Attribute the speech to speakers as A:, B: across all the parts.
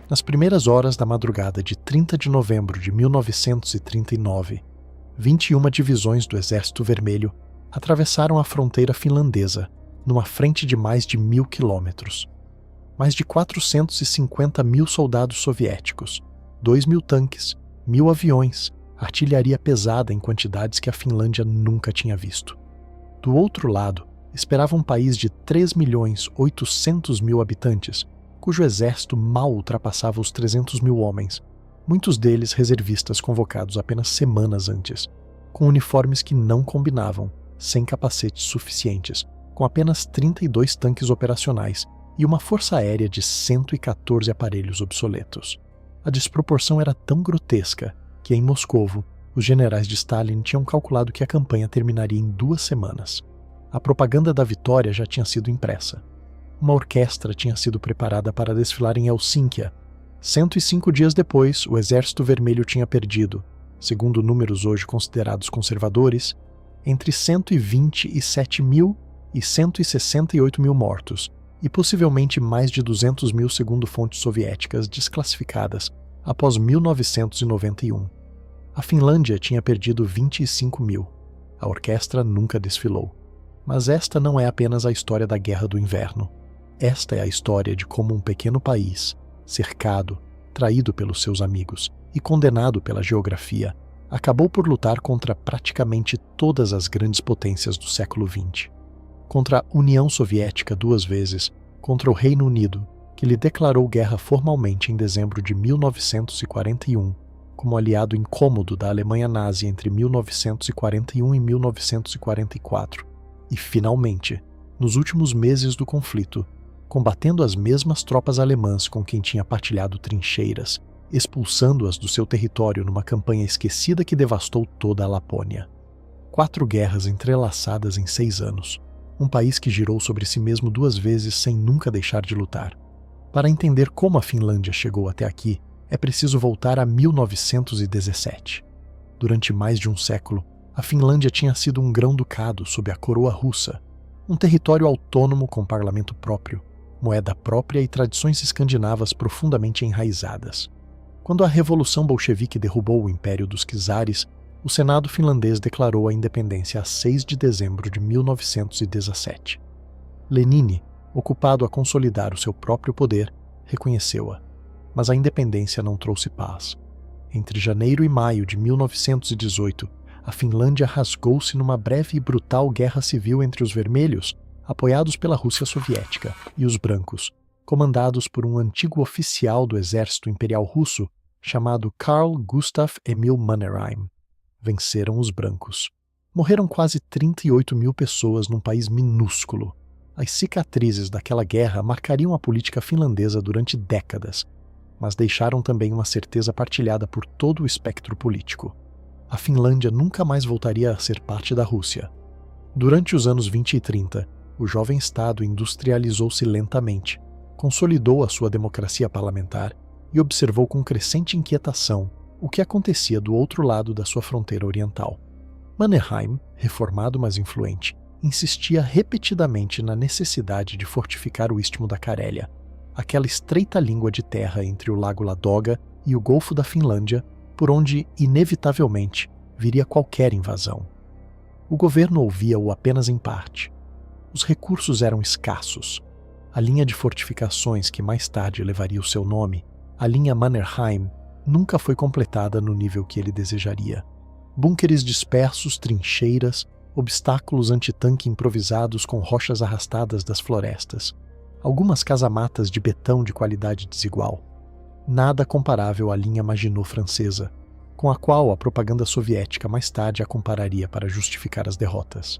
A: Nas primeiras horas da madrugada de 30 de novembro de 1939, 21 divisões do Exército Vermelho atravessaram a fronteira finlandesa numa frente de mais de 1.000 quilômetros. Mais de 450 mil soldados soviéticos, 2.000 tanques, 1.000 aviões, artilharia pesada em quantidades que a Finlândia nunca tinha visto. Do outro lado, esperava um país de 3.800.000 habitantes, cujo exército mal ultrapassava os 300.000 homens, muitos deles reservistas convocados apenas semanas antes, com uniformes que não combinavam, sem capacetes suficientes, com apenas 32 tanques operacionais e uma força aérea de 114 aparelhos obsoletos. A desproporção era tão grotesca que, em Moscovo, os generais de Stalin tinham calculado que a campanha terminaria em 2 semanas. A propaganda da vitória já tinha sido impressa. Uma orquestra tinha sido preparada para desfilar em Helsínquia. 105 dias depois, o Exército Vermelho tinha perdido, segundo números hoje considerados conservadores, entre 127.000 e 168.000 mortos, e possivelmente mais de 200.000 segundo fontes soviéticas desclassificadas após 1991. A Finlândia tinha perdido 25.000. A orquestra nunca desfilou. Mas esta não é apenas a história da Guerra do Inverno. Esta é a história de como um pequeno país, cercado, traído pelos seus amigos e condenado pela geografia, acabou por lutar contra praticamente todas as grandes potências do século XX. Contra a União Soviética 2 vezes, contra o Reino Unido, que lhe declarou guerra formalmente em dezembro de 1941, como aliado incômodo da Alemanha nazi entre 1941 e 1944, e, finalmente, nos últimos meses do conflito, combatendo as mesmas tropas alemãs com quem tinha partilhado trincheiras, expulsando-as do seu território numa campanha esquecida que devastou toda a Lapônia. 4 guerras entrelaçadas em 6 anos. Um país que girou sobre si mesmo 2 vezes sem nunca deixar de lutar. Para entender como a Finlândia chegou até aqui, é preciso voltar a 1917. Durante mais de um século, a Finlândia tinha sido um grão-ducado sob a coroa russa, um território autônomo com parlamento próprio, moeda própria e tradições escandinavas profundamente enraizadas. Quando a Revolução Bolchevique derrubou o Império dos Czares, o Senado finlandês declarou a independência a 6 de dezembro de 1917. Lenin, ocupado a consolidar o seu próprio poder, reconheceu-a. Mas a independência não trouxe paz. Entre janeiro e maio de 1918, a Finlândia rasgou-se numa breve e brutal guerra civil entre os vermelhos, apoiados pela Rússia Soviética, e os brancos, comandados por um antigo oficial do exército imperial russo chamado Carl Gustav Emil Mannerheim. Venceram os brancos. Morreram quase 38.000 pessoas num país minúsculo. As cicatrizes daquela guerra marcariam a política finlandesa durante décadas, mas deixaram também uma certeza partilhada por todo o espectro político. A Finlândia nunca mais voltaria a ser parte da Rússia. Durante os anos 20 e 30, o jovem Estado industrializou-se lentamente, consolidou a sua democracia parlamentar e observou com crescente inquietação o que acontecia do outro lado da sua fronteira oriental. Mannerheim, reformado mas influente, insistia repetidamente na necessidade de fortificar o Istmo da Carélia, aquela estreita língua de terra entre o Lago Ladoga e o Golfo da Finlândia, por onde, inevitavelmente, viria qualquer invasão. O governo ouvia-o apenas em parte. Os recursos eram escassos. A linha de fortificações que mais tarde levaria o seu nome, a linha Mannerheim, nunca foi completada no nível que ele desejaria. Búnkeres dispersos, trincheiras, obstáculos antitanque improvisados com rochas arrastadas das florestas, algumas casamatas de betão de qualidade desigual. Nada comparável à linha Maginot francesa, com a qual a propaganda soviética mais tarde a compararia para justificar as derrotas.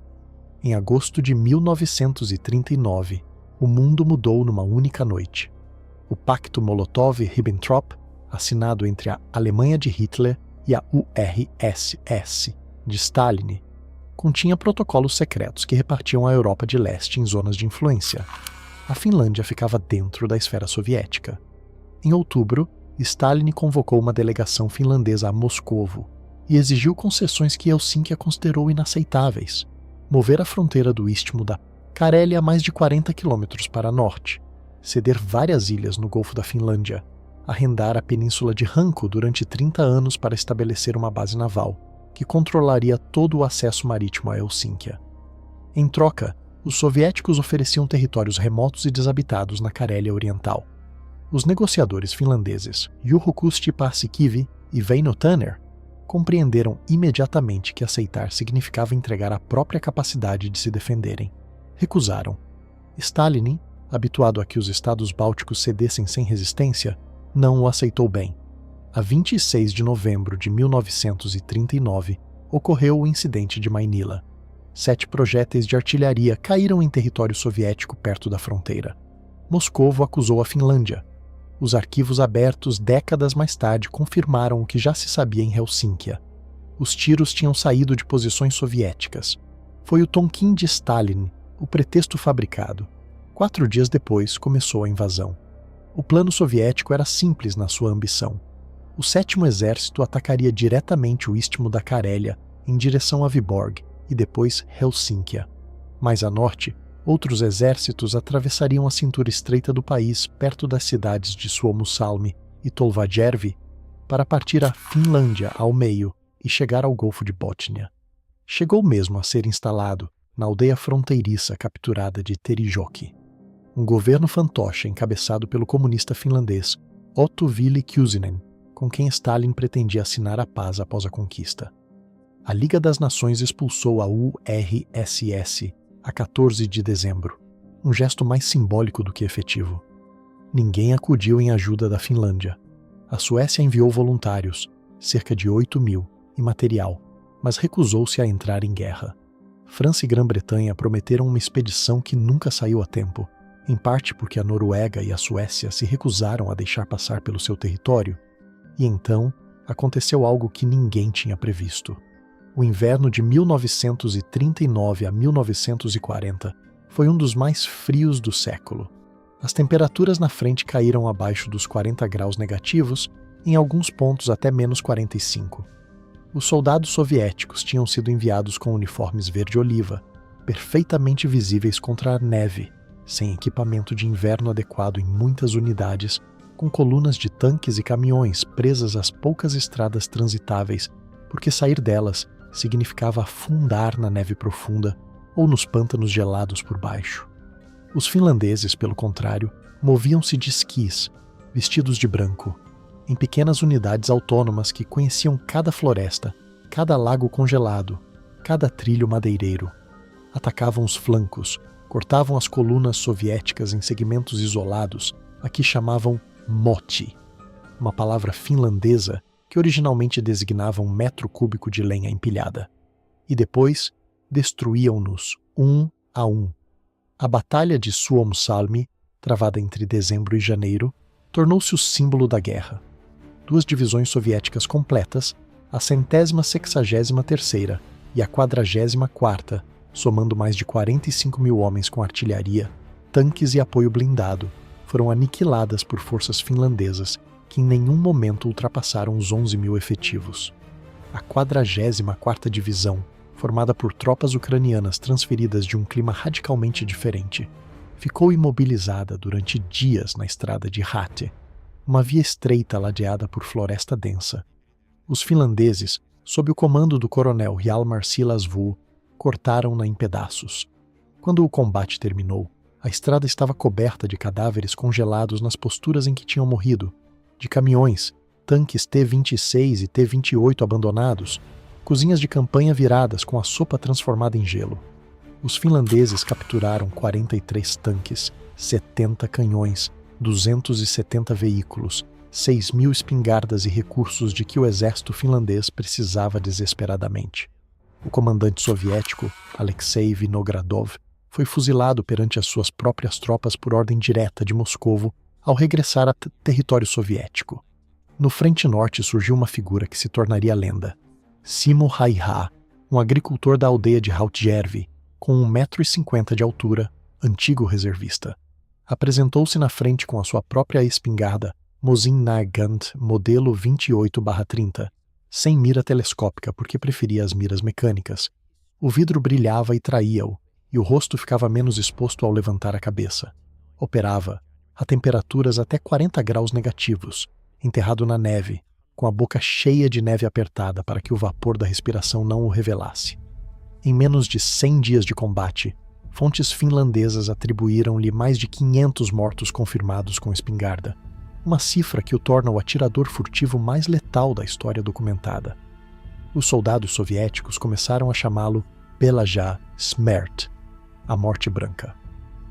A: Em agosto de 1939, o mundo mudou numa única noite. O Pacto Molotov-Ribbentrop, assinado entre a Alemanha de Hitler e a URSS de Stalin, continha protocolos secretos que repartiam a Europa de Leste em zonas de influência. A Finlândia ficava dentro da esfera soviética. Em outubro, Stalin convocou uma delegação finlandesa a Moscovo e exigiu concessões que Helsínquia considerou inaceitáveis. Mover a fronteira do Istmo da Carélia a mais de 40 quilômetros para norte, ceder várias ilhas no Golfo da Finlândia, arrendar a península de Hanko durante 30 anos para estabelecer uma base naval, que controlaria todo o acesso marítimo a Helsínquia. Em troca, os soviéticos ofereciam territórios remotos e desabitados na Carélia Oriental. Os negociadores finlandeses Juho Kusti Paasikivi e Väinö Tanner compreenderam imediatamente que aceitar significava entregar a própria capacidade de se defenderem. Recusaram. Stalin, habituado a que os estados bálticos cedessem sem resistência, não o aceitou bem. A 26 de novembro de 1939, ocorreu o incidente de Mainila. 7 projéteis de artilharia caíram em território soviético perto da fronteira. Moscovo acusou a Finlândia. Os arquivos abertos décadas mais tarde confirmaram o que já se sabia em Helsínquia. Os tiros tinham saído de posições soviéticas. Foi o Tonkin de Stalin, o pretexto fabricado. 4 dias depois começou a invasão. O plano soviético era simples na sua ambição. O 7º Exército atacaria diretamente o istmo da Carélia em direção a Viborg e depois Helsínquia. Mais a norte, outros exércitos atravessariam a cintura estreita do país perto das cidades de Suomussalmi e Tolvajärvi para partir a Finlândia ao meio e chegar ao Golfo de Bótnia. Chegou mesmo a ser instalado na aldeia fronteiriça capturada de Terijoki. Um governo fantoche encabeçado pelo comunista finlandês Otto Ville Kuusinen, com quem Stalin pretendia assinar a paz após a conquista. A Liga das Nações expulsou a URSS a 14 de dezembro, um gesto mais simbólico do que efetivo. Ninguém acudiu em ajuda da Finlândia. A Suécia enviou voluntários, cerca de 8.000, e material, mas recusou-se a entrar em guerra. França e Grã-Bretanha prometeram uma expedição que nunca saiu a tempo, em parte porque a Noruega e a Suécia se recusaram a deixar passar pelo seu território, e então aconteceu algo que ninguém tinha previsto. O inverno de 1939 a 1940 foi um dos mais frios do século. As temperaturas na frente caíram abaixo dos 40 graus negativos, em alguns pontos até menos 45. Os soldados soviéticos tinham sido enviados com uniformes verde-oliva, perfeitamente visíveis contra a neve, sem equipamento de inverno adequado em muitas unidades, com colunas de tanques e caminhões presas às poucas estradas transitáveis, porque sair delas significava afundar na neve profunda ou nos pântanos gelados por baixo. Os finlandeses, pelo contrário, moviam-se de esquis, vestidos de branco, em pequenas unidades autônomas que conheciam cada floresta, cada lago congelado, cada trilho madeireiro. Atacavam os flancos, cortavam as colunas soviéticas em segmentos isolados, a que chamavam motti, uma palavra finlandesa que originalmente designava 1 metro cúbico de lenha empilhada. E depois destruíam-nos um a um. A Batalha de Suomussalmi, travada entre dezembro e janeiro, tornou-se o símbolo da guerra. 2 divisões soviéticas completas, a 163ª e a 44ª, somando mais de 45.000 homens com artilharia, tanques e apoio blindado, foram aniquiladas por forças finlandesas que em nenhum momento ultrapassaram os 11.000 efetivos. A 44ª Divisão, formada por tropas ucranianas transferidas de um clima radicalmente diferente, ficou imobilizada durante dias na estrada de Hate, uma via estreita ladeada por floresta densa. Os finlandeses, sob o comando do coronel Hjalmar Silasvuo, cortaram-na em pedaços. Quando o combate terminou, a estrada estava coberta de cadáveres congelados nas posturas em que tinham morrido, de caminhões, tanques T-26 e T-28 abandonados, cozinhas de campanha viradas com a sopa transformada em gelo. Os finlandeses capturaram 43 tanques, 70 canhões, 270 veículos, 6.000 espingardas e recursos de que o exército finlandês precisava desesperadamente. O comandante soviético, Alexei Vinogradov, foi fuzilado perante as suas próprias tropas por ordem direta de Moscovo ao regressar a território soviético. No frente norte surgiu uma figura que se tornaria lenda. Simo Häyhä, um agricultor da aldeia de Hautjärvi, com 1,50 m de altura, antigo reservista. Apresentou-se na frente com a sua própria espingarda Mosin Nagant modelo 28/30, sem mira telescópica porque preferia as miras mecânicas. O vidro brilhava e traía-o, e o rosto ficava menos exposto ao levantar a cabeça. Operava a temperaturas até 40 graus negativos, enterrado na neve, com a boca cheia de neve apertada para que o vapor da respiração não o revelasse. Em menos de 100 dias de combate, fontes finlandesas atribuíram-lhe mais de 500 mortos confirmados com espingarda, uma cifra que o torna o atirador furtivo mais letal da história documentada. Os soldados soviéticos começaram a chamá-lo Belazar Smert, a Morte Branca.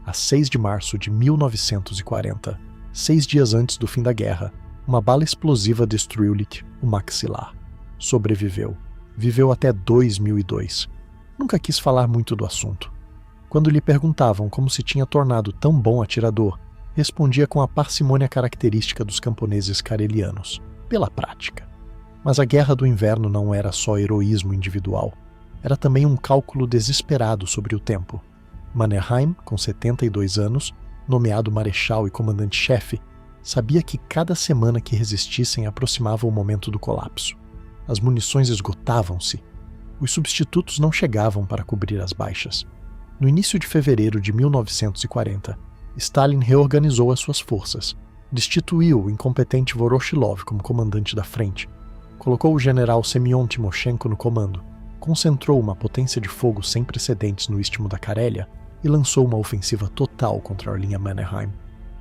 A: A 6 de março de 1940, 6 dias antes do fim da guerra, uma bala explosiva destruiu-lhe o maxilar. Sobreviveu. Viveu até 2002. Nunca quis falar muito do assunto. Quando lhe perguntavam como se tinha tornado tão bom atirador, respondia com a parcimônia característica dos camponeses karelianos, pela prática. Mas a Guerra do Inverno não era só heroísmo individual. Era também um cálculo desesperado sobre o tempo. Mannerheim, com 72 anos, nomeado marechal e comandante-chefe, sabia que cada semana que resistissem aproximava o momento do colapso. As munições esgotavam-se. Os substitutos não chegavam para cobrir as baixas. No início de fevereiro de 1940, Stalin reorganizou as suas forças, destituiu o incompetente Voroshilov como comandante da frente, colocou o general Semyon Timoshenko no comando, concentrou uma potência de fogo sem precedentes no istmo da Carélia e lançou uma ofensiva total contra a linha Mannerheim.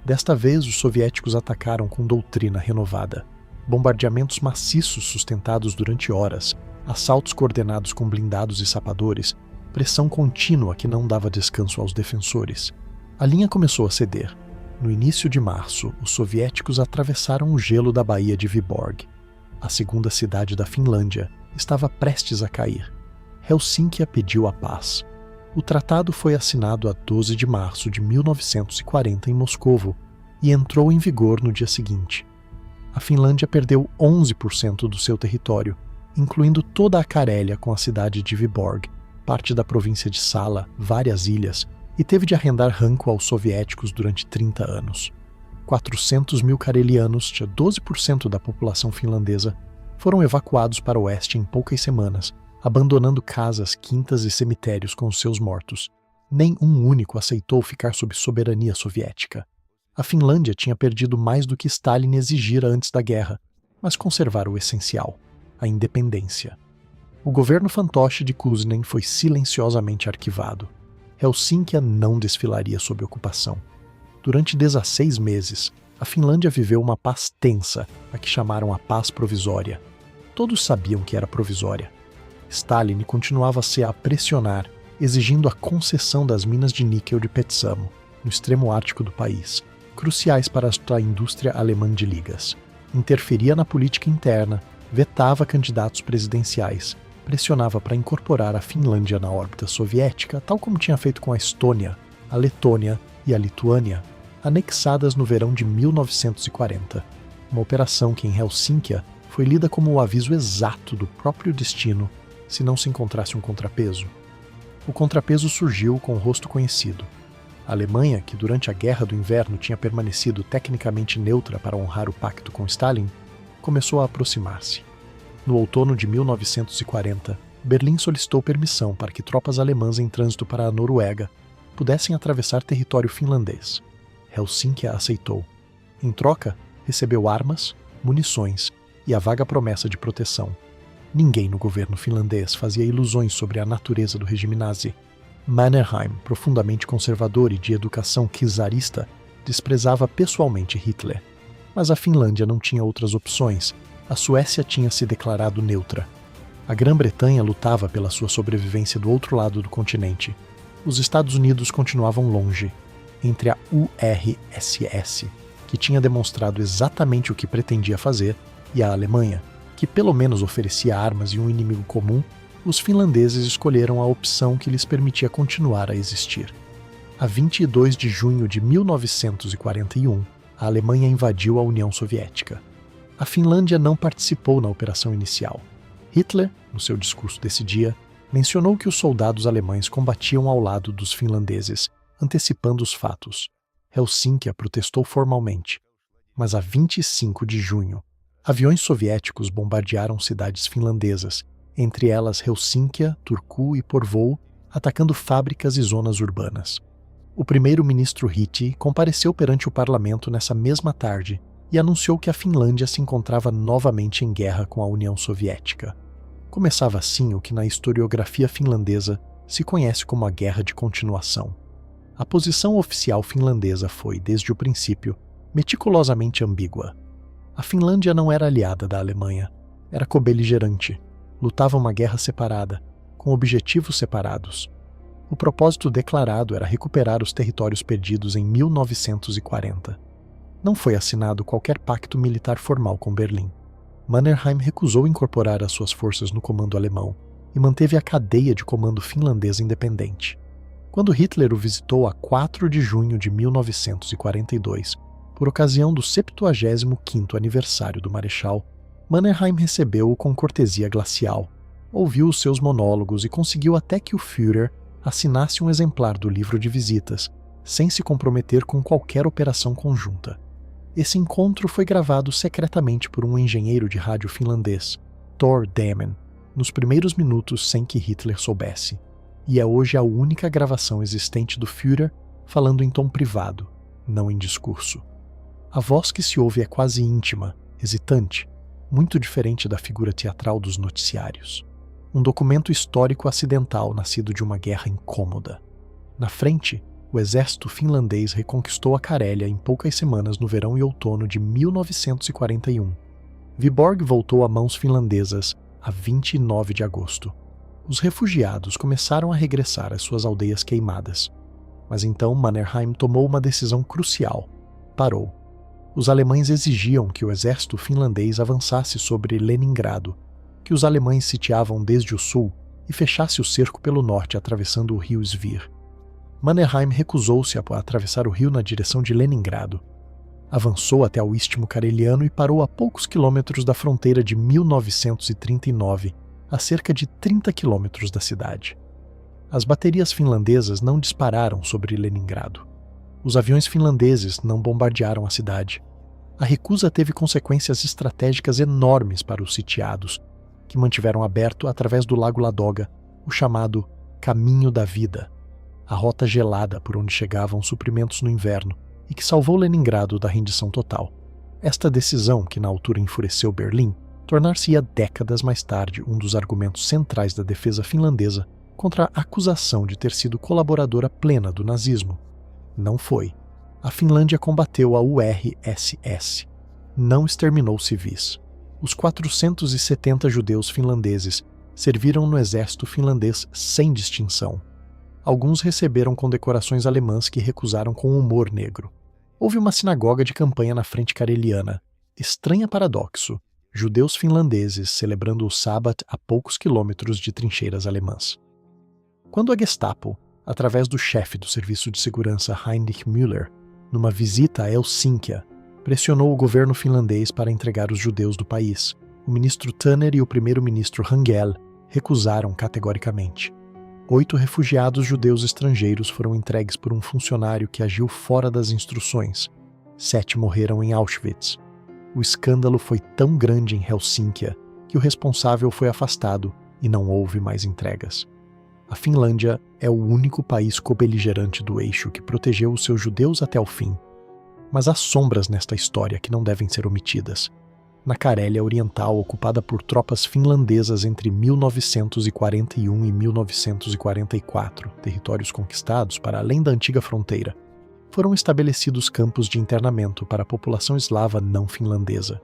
A: Desta vez, os soviéticos atacaram com doutrina renovada. Bombardeamentos maciços sustentados durante horas, assaltos coordenados com blindados e sapadores, pressão contínua que não dava descanso aos defensores. A linha começou a ceder. No início de março, os soviéticos atravessaram o gelo da Baía de Vyborg. A segunda cidade da Finlândia estava prestes a cair. Helsínquia pediu a paz. O tratado foi assinado a 12 de março de 1940 em Moscovo e entrou em vigor no dia seguinte. A Finlândia perdeu 11% do seu território, incluindo toda a Carélia com a cidade de Vyborg, parte da província de Sala, várias ilhas, e teve de arrendar ranco aos soviéticos durante 30 anos. 400 mil carelianos, de 12% da população finlandesa, foram evacuados para o oeste em poucas semanas, abandonando casas, quintas e cemitérios com os seus mortos. Nem um único aceitou ficar sob soberania soviética. A Finlândia tinha perdido mais do que Stalin exigira antes da guerra, mas conservara o essencial, a independência. O governo fantoche de Kuznets foi silenciosamente arquivado. Helsínquia não desfilaria sob ocupação. Durante 16 meses, a Finlândia viveu uma paz tensa, a que chamaram a paz provisória. Todos sabiam que era provisória. Stalin continuava a pressionar, exigindo a concessão das minas de níquel de Petsamo, no extremo ártico do país, cruciais para a indústria alemã de ligas. Interferia na política interna, vetava candidatos presidenciais, pressionava para incorporar a Finlândia na órbita soviética, tal como tinha feito com a Estônia, a Letônia e a Lituânia, anexadas no verão de 1940. Uma operação que em Helsínquia foi lida como o aviso exato do próprio destino se não se encontrasse um contrapeso. O contrapeso surgiu com o rosto conhecido. A Alemanha, que durante a Guerra do Inverno tinha permanecido tecnicamente neutra para honrar o pacto com Stalin, começou a aproximar-se. No outono de 1940, Berlim solicitou permissão para que tropas alemãs em trânsito para a Noruega pudessem atravessar território finlandês. Helsínquia aceitou. Em troca, recebeu armas, munições e a vaga promessa de proteção. Ninguém no governo finlandês fazia ilusões sobre a natureza do regime nazi. Mannerheim, profundamente conservador e de educação czarista, desprezava pessoalmente Hitler. Mas a Finlândia não tinha outras opções. A Suécia tinha se declarado neutra. A Grã-Bretanha lutava pela sua sobrevivência do outro lado do continente. Os Estados Unidos continuavam longe, entre a URSS, que tinha demonstrado exatamente o que pretendia fazer, e a Alemanha, que pelo menos oferecia armas e um inimigo comum. Os finlandeses escolheram a opção que lhes permitia continuar a existir. A 22 de junho de 1941, a Alemanha invadiu a União Soviética. A Finlândia não participou na operação inicial. Hitler, no seu discurso desse dia, mencionou que os soldados alemães combatiam ao lado dos finlandeses, antecipando os fatos. Helsínquia protestou formalmente. Mas a 25 de junho, aviões soviéticos bombardearam cidades finlandesas, entre elas Helsínquia, Turku e Porvoo, atacando fábricas e zonas urbanas. O primeiro-ministro Ryti compareceu perante o parlamento nessa mesma tarde e anunciou que a Finlândia se encontrava novamente em guerra com a União Soviética. Começava assim o que na historiografia finlandesa se conhece como a Guerra de Continuação. A posição oficial finlandesa foi, desde o princípio, meticulosamente ambígua. A Finlândia não era aliada da Alemanha, era cobeligerante, lutava uma guerra separada, com objetivos separados. O propósito declarado era recuperar os territórios perdidos em 1940. Não foi assinado qualquer pacto militar formal com Berlim. Mannerheim recusou incorporar as suas forças no comando alemão e manteve a cadeia de comando finlandesa independente. Quando Hitler o visitou a 4 de junho de 1942, por ocasião do 75º aniversário do Marechal, Mannerheim recebeu-o com cortesia glacial, ouviu os seus monólogos e conseguiu até que o Führer assinasse um exemplar do livro de visitas, sem se comprometer com qualquer operação conjunta. Esse encontro foi gravado secretamente por um engenheiro de rádio finlandês, Thor Damen, nos primeiros minutos sem que Hitler soubesse, e é hoje a única gravação existente do Führer falando em tom privado, não em discurso. A voz que se ouve é quase íntima, hesitante, muito diferente da figura teatral dos noticiários. Um documento histórico acidental nascido de uma guerra incômoda. Na frente, o exército finlandês reconquistou a Carélia em poucas semanas no verão e outono de 1941. Viborg voltou a mãos finlandesas a 29 de agosto. Os refugiados começaram a regressar às suas aldeias queimadas. Mas então Mannerheim tomou uma decisão crucial. Parou. Os alemães exigiam que o exército finlandês avançasse sobre Leningrado, que os alemães sitiavam desde o sul e fechasse o cerco pelo norte atravessando o rio Svir. Mannerheim recusou-se a atravessar o rio na direção de Leningrado. Avançou até o Istmo Kareliano e parou a poucos quilômetros da fronteira de 1939, a cerca de 30 quilômetros da cidade. As baterias finlandesas não dispararam sobre Leningrado. Os aviões finlandeses não bombardearam a cidade. A recusa teve consequências estratégicas enormes para os sitiados, que mantiveram aberto, através do Lago Ladoga, o chamado Caminho da Vida, a rota gelada por onde chegavam suprimentos no inverno e que salvou Leningrado da rendição total. Esta decisão, que na altura enfureceu Berlim, tornar-se-ia décadas mais tarde um dos argumentos centrais da defesa finlandesa contra a acusação de ter sido colaboradora plena do nazismo. Não foi. A Finlândia combateu a URSS. Não exterminou civis. Os 470 judeus finlandeses serviram no exército finlandês sem distinção. Alguns receberam condecorações alemãs que recusaram com humor negro. Houve uma sinagoga de campanha na frente careliana. Estranho paradoxo. Judeus finlandeses celebrando o Sabbat a poucos quilômetros de trincheiras alemãs. Quando a Gestapo, através do chefe do serviço de segurança Heinrich Müller, numa visita a Helsínquia, pressionou o governo finlandês para entregar os judeus do país, o ministro Tanner e o primeiro-ministro Rangel recusaram categoricamente. 8 refugiados judeus estrangeiros foram entregues por um funcionário que agiu fora das instruções. 7 morreram em Auschwitz. O escândalo foi tão grande em Helsínquia que o responsável foi afastado e não houve mais entregas. A Finlândia é o único país cobeligerante do eixo que protegeu os seus judeus até o fim. Mas há sombras nesta história que não devem ser omitidas. Na Carélia Oriental, ocupada por tropas finlandesas entre 1941 e 1944, territórios conquistados para além da antiga fronteira, foram estabelecidos campos de internamento para a população eslava não finlandesa.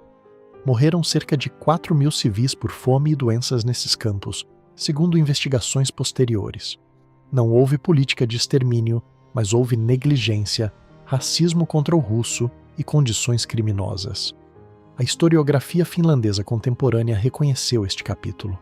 A: Morreram cerca de 4.000 civis por fome e doenças nesses campos, segundo investigações posteriores. Não houve política de extermínio, mas houve negligência, racismo contra o russo e condições criminosas. A historiografia finlandesa contemporânea reconheceu este capítulo.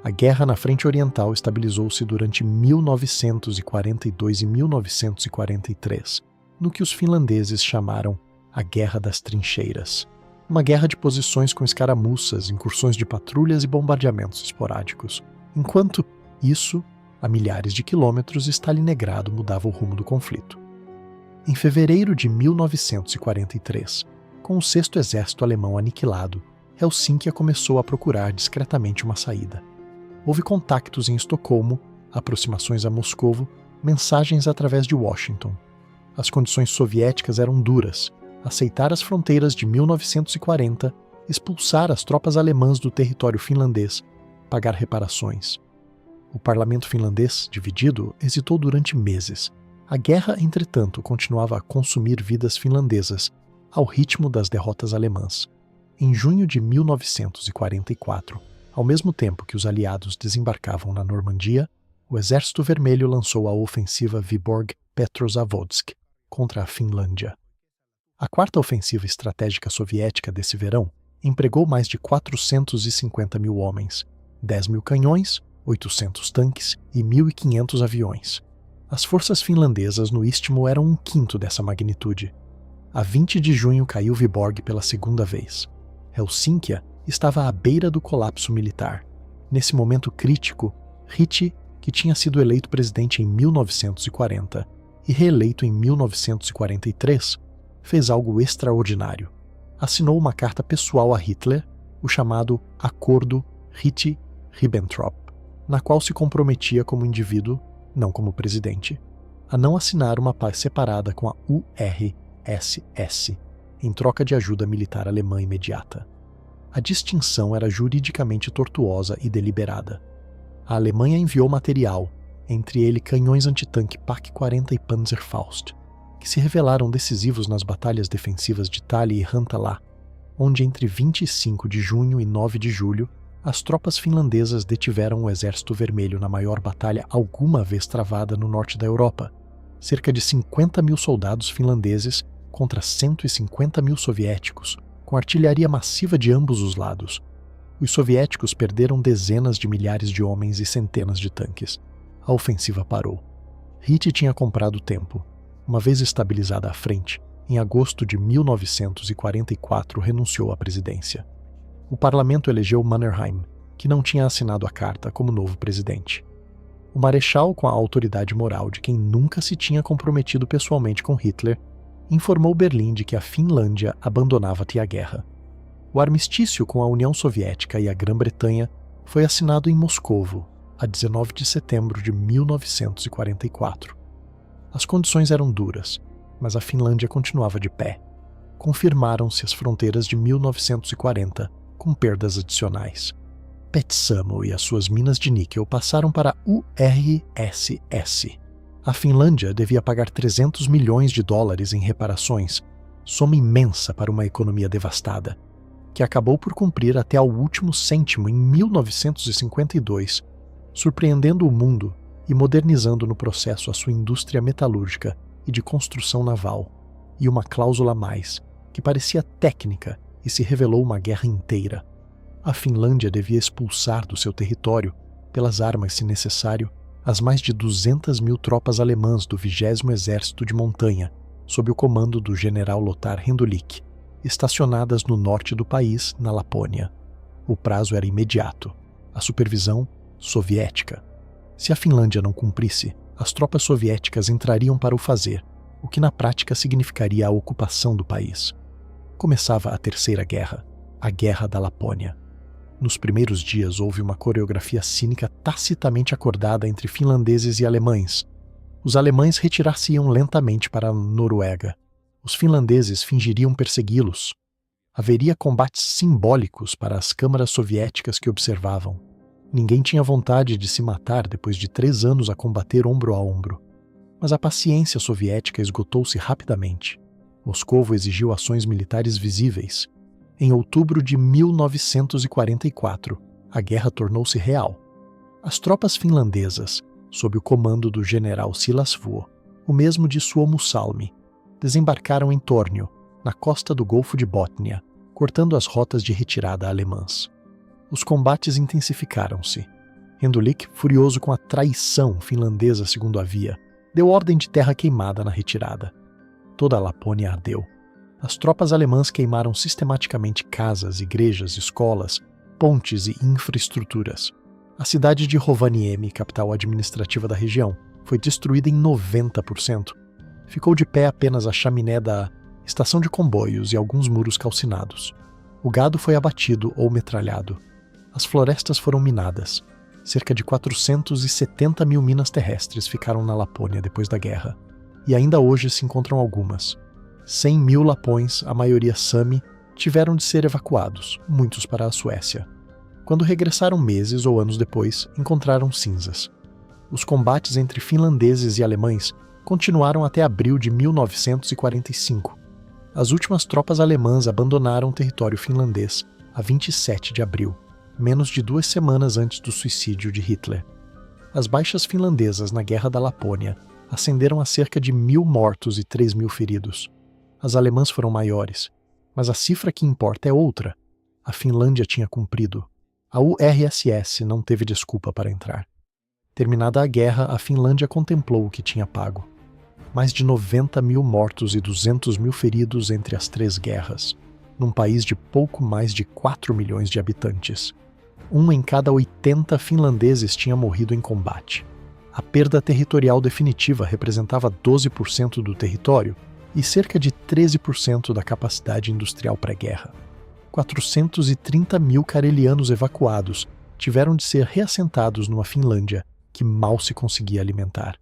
A: A guerra na frente oriental estabilizou-se durante 1942 e 1943, no que os finlandeses chamaram a Guerra das Trincheiras. Uma guerra de posições com escaramuças, incursões de patrulhas e bombardeamentos esporádicos. Enquanto isso, a milhares de quilômetros, Stalingrado mudava o rumo do conflito. Em fevereiro de 1943, com o 6º Exército Alemão aniquilado, Helsínquia começou a procurar discretamente uma saída. Houve contactos em Estocolmo, aproximações a Moscovo, mensagens através de Washington. As condições soviéticas eram duras, aceitar as fronteiras de 1940, expulsar as tropas alemãs do território finlandês, pagar reparações. O parlamento finlandês, dividido, hesitou durante meses. A guerra, entretanto, continuava a consumir vidas finlandesas, ao ritmo das derrotas alemãs. Em junho de 1944, ao mesmo tempo que os aliados desembarcavam na Normandia, o Exército Vermelho lançou a ofensiva Vyborg-Petrozavodsk contra a Finlândia. A quarta ofensiva estratégica soviética desse verão empregou mais de 450 mil homens, 10 mil canhões, 800 tanques e 1.500 aviões. As forças finlandesas no Istmo eram um quinto dessa magnitude. A 20 de junho caiu Vyborg pela segunda vez. Helsínquia estava à beira do colapso militar. Nesse momento crítico, Ryti, que tinha sido eleito presidente em 1940 e reeleito em 1943, fez algo extraordinário. Assinou uma carta pessoal a Hitler, o chamado Acordo Ryti-Ribbentrop, na qual se comprometia como indivíduo, não como presidente, a não assinar uma paz separada com a URSS, em troca de ajuda militar alemã imediata. A distinção era juridicamente tortuosa e deliberada. A Alemanha enviou material, entre ele canhões antitanque PaK-40 e Panzerfaust, que se revelaram decisivos nas batalhas defensivas de Tali e Hantalá, onde entre 25 de junho e 9 de julho, as tropas finlandesas detiveram o Exército Vermelho na maior batalha alguma vez travada no norte da Europa, cerca de 50 mil soldados finlandeses contra 150 mil soviéticos, com artilharia massiva de ambos os lados. Os soviéticos perderam dezenas de milhares de homens e centenas de tanques. A ofensiva parou. Ryti tinha comprado tempo. Uma vez estabilizada a frente, em agosto de 1944 renunciou à presidência. O parlamento elegeu Mannerheim, que não tinha assinado a carta, como novo presidente. O marechal, com a autoridade moral de quem nunca se tinha comprometido pessoalmente com Hitler, informou Berlim de que a Finlândia abandonava-te a guerra. O armistício com a União Soviética e a Grã-Bretanha foi assinado em Moscovo, a 19 de setembro de 1944. As condições eram duras, mas a Finlândia continuava de pé. Confirmaram-se as fronteiras de 1940, com perdas adicionais. Petsamo e as suas minas de níquel passaram para a URSS. A Finlândia devia pagar 300 milhões de dólares em reparações, soma imensa para uma economia devastada, que acabou por cumprir até ao último cêntimo em 1952, surpreendendo o mundo e modernizando no processo a sua indústria metalúrgica e de construção naval, e uma cláusula a mais, que parecia técnica e se revelou uma guerra inteira. A Finlândia devia expulsar do seu território, pelas armas se necessário, as mais de 200 mil tropas alemãs do 20º Exército de Montanha, sob o comando do general Lothar Rendulic, estacionadas no norte do país, na Lapônia. O prazo era imediato. A supervisão soviética. Se a Finlândia não cumprisse, as tropas soviéticas entrariam para o fazer, o que na prática significaria a ocupação do país. Começava a Terceira Guerra, a Guerra da Lapônia. Nos primeiros dias houve uma coreografia cínica tacitamente acordada entre finlandeses e alemães. Os alemães retirar-se-iam lentamente para a Noruega. Os finlandeses fingiriam persegui-los. Haveria combates simbólicos para as câmaras soviéticas que observavam. Ninguém tinha vontade de se matar depois de 3 anos a combater ombro a ombro. Mas a paciência soviética esgotou-se rapidamente. Moscovo exigiu ações militares visíveis. Em outubro de 1944, a guerra tornou-se real. As tropas finlandesas, sob o comando do general Silas Vuo, o mesmo de Suomussalmi, desembarcaram em Tornio, na costa do Golfo de Bótnia, cortando as rotas de retirada alemãs. Os combates intensificaram-se. Rendulic, furioso com a traição finlandesa segundo havia, deu ordem de terra queimada na retirada. Toda a Lapônia ardeu. As tropas alemãs queimaram sistematicamente casas, igrejas, escolas, pontes e infraestruturas. A cidade de Rovaniemi, capital administrativa da região, foi destruída em 90%. Ficou de pé apenas a chaminé da estação de comboios e alguns muros calcinados. O gado foi abatido ou metralhado. As florestas foram minadas. Cerca de 470 mil minas terrestres ficaram na Lapônia depois da guerra. E ainda hoje se encontram algumas. 100.000 lapões, a maioria Sami, tiveram de ser evacuados, muitos para a Suécia. Quando regressaram meses ou anos depois, encontraram cinzas. Os combates entre finlandeses e alemães continuaram até abril de 1945. As últimas tropas alemãs abandonaram o território finlandês a 27 de abril, menos de 2 semanas antes do suicídio de Hitler. As baixas finlandesas na Guerra da Lapônia ascenderam a cerca de 1.000 mortos e 3.000 feridos. As alemãs foram maiores, mas a cifra que importa é outra. A Finlândia tinha cumprido. A URSS não teve desculpa para entrar. Terminada a guerra, a Finlândia contemplou o que tinha pago. Mais de 90.000 mortos e 200.000 feridos entre as 3 guerras, num país de pouco mais de 4 milhões de habitantes. 1 em cada 80 finlandeses tinha morrido em combate. A perda territorial definitiva representava 12% do território e cerca de 13% da capacidade industrial pré-guerra. 430.000 carelianos evacuados tiveram de ser reassentados numa Finlândia que mal se conseguia alimentar.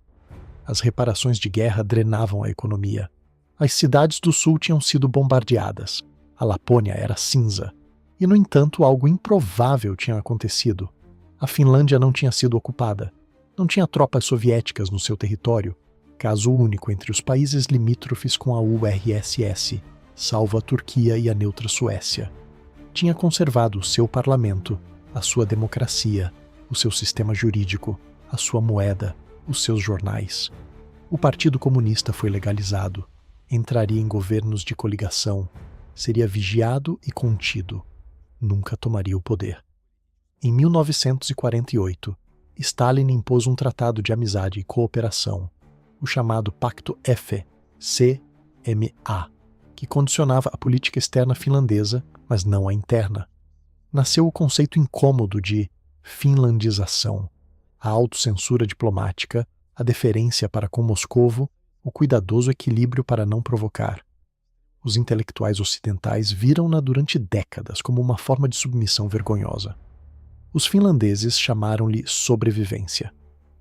A: As reparações de guerra drenavam a economia. As cidades do sul tinham sido bombardeadas. A Lapônia era cinza. E, no entanto, algo improvável tinha acontecido. A Finlândia não tinha sido ocupada. Não tinha tropas soviéticas no seu território, caso único entre os países limítrofes com a URSS, salvo a Turquia e a neutra Suécia. Tinha conservado o seu parlamento, a sua democracia, o seu sistema jurídico, a sua moeda, os seus jornais. O Partido Comunista foi legalizado, entraria em governos de coligação, seria vigiado e contido. Nunca tomaria o poder. Em 1948, Stalin impôs um tratado de amizade e cooperação, o chamado Pacto F, CMA, que condicionava a política externa finlandesa, mas não a interna. Nasceu o conceito incômodo de finlandização, a autocensura diplomática, a deferência para com Moscovo, o cuidadoso equilíbrio para não provocar. Os intelectuais ocidentais viram-na durante décadas como uma forma de submissão vergonhosa. Os finlandeses chamaram-lhe sobrevivência.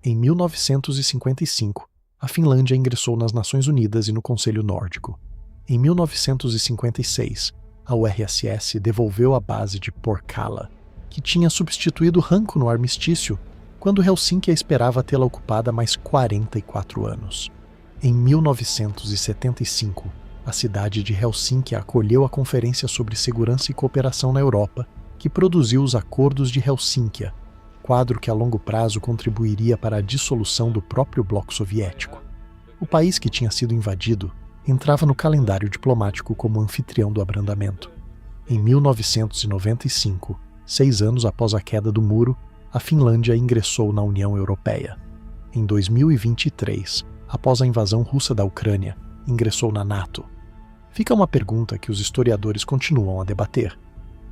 A: Em 1955, a Finlândia ingressou nas Nações Unidas e no Conselho Nórdico. Em 1956, a URSS devolveu a base de Porkala, que tinha substituído Hanko no armistício, quando Helsinki esperava tê-la ocupada mais 44 anos. Em 1975, a cidade de Helsinki acolheu a Conferência sobre Segurança e Cooperação na Europa, que produziu os Acordos de Helsínquia, quadro que a longo prazo contribuiria para a dissolução do próprio bloco soviético. O país que tinha sido invadido entrava no calendário diplomático como anfitrião do abrandamento. Em 1995, 6 anos após a queda do muro, a Finlândia ingressou na União Europeia. Em 2023, após a invasão russa da Ucrânia, ingressou na NATO. Fica uma pergunta que os historiadores continuam a debater.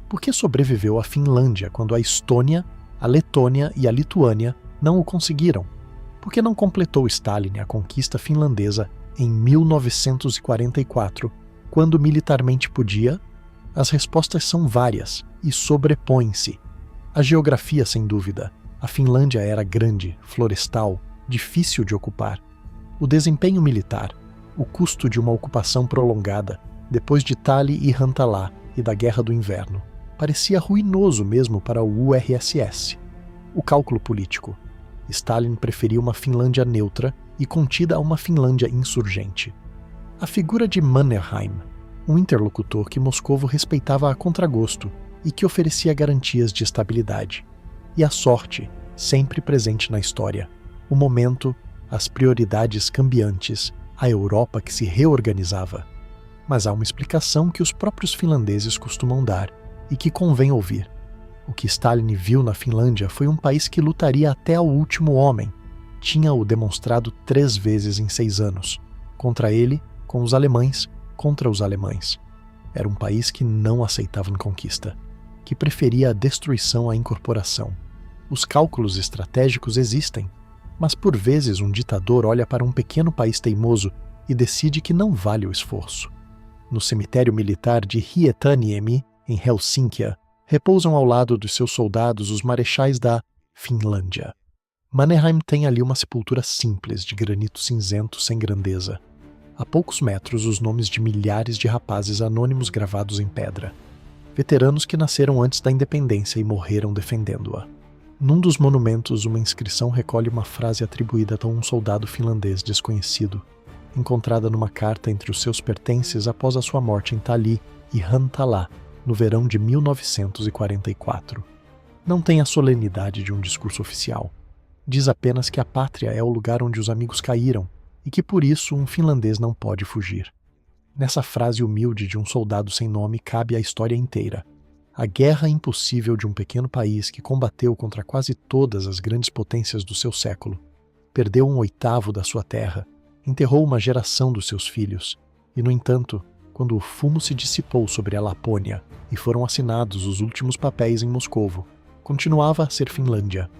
A: Por que sobreviveu a Finlândia quando a Estônia, a Letônia e a Lituânia não o conseguiram? Por que não completou Stalin a conquista finlandesa em 1944, quando militarmente podia? As respostas são várias e sobrepõem-se. A geografia, sem dúvida. A Finlândia era grande, florestal, difícil de ocupar. O desempenho militar, o custo de uma ocupação prolongada, depois de Tali e Hantalá e da Guerra do Inverno, parecia ruinoso mesmo para o URSS. O cálculo político. Stalin preferia uma Finlândia neutra e contida a uma Finlândia insurgente. A figura de Mannerheim, um interlocutor que Moscovo respeitava a contragosto e que oferecia garantias de estabilidade. E a sorte, sempre presente na história. O momento, as prioridades cambiantes, a Europa que se reorganizava. Mas há uma explicação que os próprios finlandeses costumam dar e que convém ouvir. O que Stalin viu na Finlândia foi um país que lutaria até ao último homem. Tinha-o demonstrado 3 vezes em 6 anos. Contra ele, com os alemães, contra os alemães. Era um país que não aceitava a conquista, que preferia a destruição à incorporação. Os cálculos estratégicos existem, mas por vezes um ditador olha para um pequeno país teimoso e decide que não vale o esforço. No cemitério militar de Hietaniemi, em Helsínquia, repousam ao lado dos seus soldados os marechais da Finlândia. Mannerheim tem ali uma sepultura simples de granito cinzento sem grandeza. A poucos metros, os nomes de milhares de rapazes anônimos gravados em pedra. Veteranos que nasceram antes da independência e morreram defendendo-a. Num dos monumentos, uma inscrição recolhe uma frase atribuída a um soldado finlandês desconhecido, encontrada numa carta entre os seus pertences após a sua morte em Tali e Hantala, no verão de 1944. Não tem a solenidade de um discurso oficial. Diz apenas que a pátria é o lugar onde os amigos caíram e que por isso um finlandês não pode fugir. Nessa frase humilde de um soldado sem nome cabe a história inteira. A guerra impossível de um pequeno país que combateu contra quase todas as grandes potências do seu século, perdeu 1/8 da sua terra, enterrou uma geração dos seus filhos, e, no entanto, quando o fumo se dissipou sobre a Lapônia e foram assinados os últimos papéis em Moscovo, continuava a ser Finlândia,